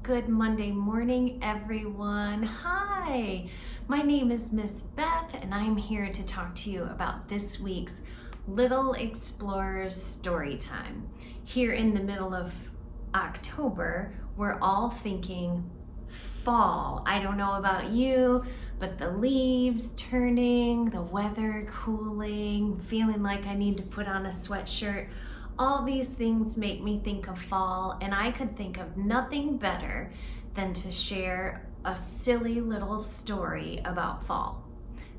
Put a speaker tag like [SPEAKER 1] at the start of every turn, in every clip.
[SPEAKER 1] Good Monday morning, everyone. Hi, my name is Miss Beth, and I'm here to talk to you about this week's Little Explorers story time. Here in the middle of October, we're all thinking fall. I don't know about you, but the leaves turning, the weather cooling, feeling like I need to put on a sweatshirt. All these things make me think of fall, and I could think of nothing better than to share a silly little story about fall.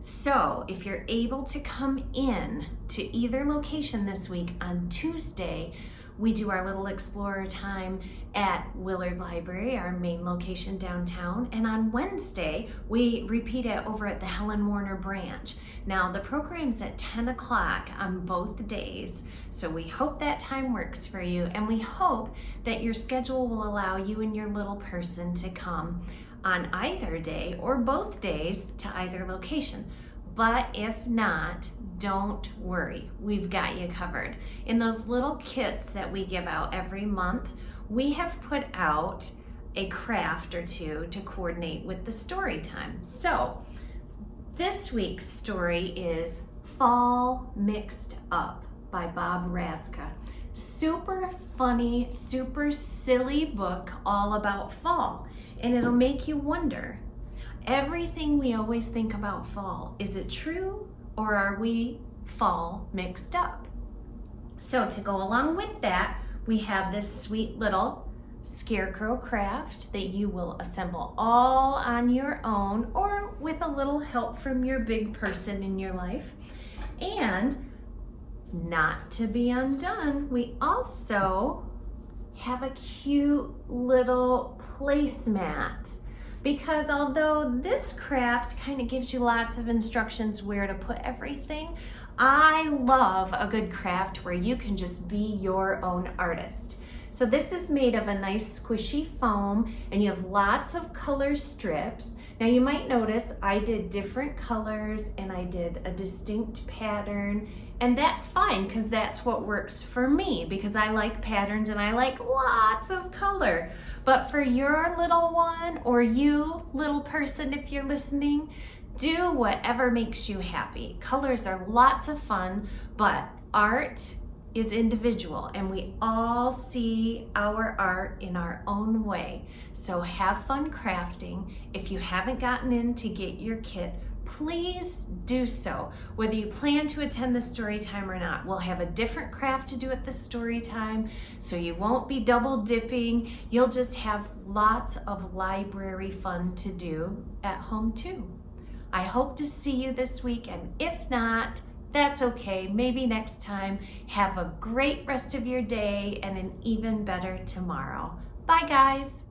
[SPEAKER 1] So if you're able to come in to either location this week, on Tuesday, we do our Little Explorer time at Willard Library, our main location downtown. And on Wednesday, we repeat it over at the Helen Warner branch. Now, the program's at 10 o'clock on both days, so we hope that time works for you, and we hope that your schedule will allow you and your little person to come on either day or both days to either location. But if not, don't worry, we've got you covered. In those little kits that we give out every month, we have put out a craft or two to coordinate with the story time. So this week's story is Fall Mixed Up by Bob Raska. Super funny, super silly book all about fall, and it'll make you wonder, everything we always think about fall, is it true, or are we fall mixed up? So to go along with that, we have this sweet little Scarecrow Craft that you will assemble all on your own or with a little help from your big person in your life. And not to be undone, we also have a cute little placemat, because although this craft kind of gives you lots of instructions where to put everything, I love a good craft where you can just be your own artist. So this is made of a nice squishy foam, and you have lots of color strips. Now you might notice I did different colors and I did a distinct pattern, and that's fine because that's what works for me, because I like patterns and I like lots of color. But for your little one, or you little person if you're listening, do whatever makes you happy. Colors are lots of fun, but art is individual, and we all see our art in our own way. So have fun crafting. If you haven't gotten in to get your kit, please do so. Whether you plan to attend the story time or not, we'll have a different craft to do at the story time, so you won't be double dipping. You'll just have lots of library fun to do at home too. I hope to see you this week, and if not, that's okay. Maybe next time. Have a great rest of your day and an even better tomorrow. Bye, guys.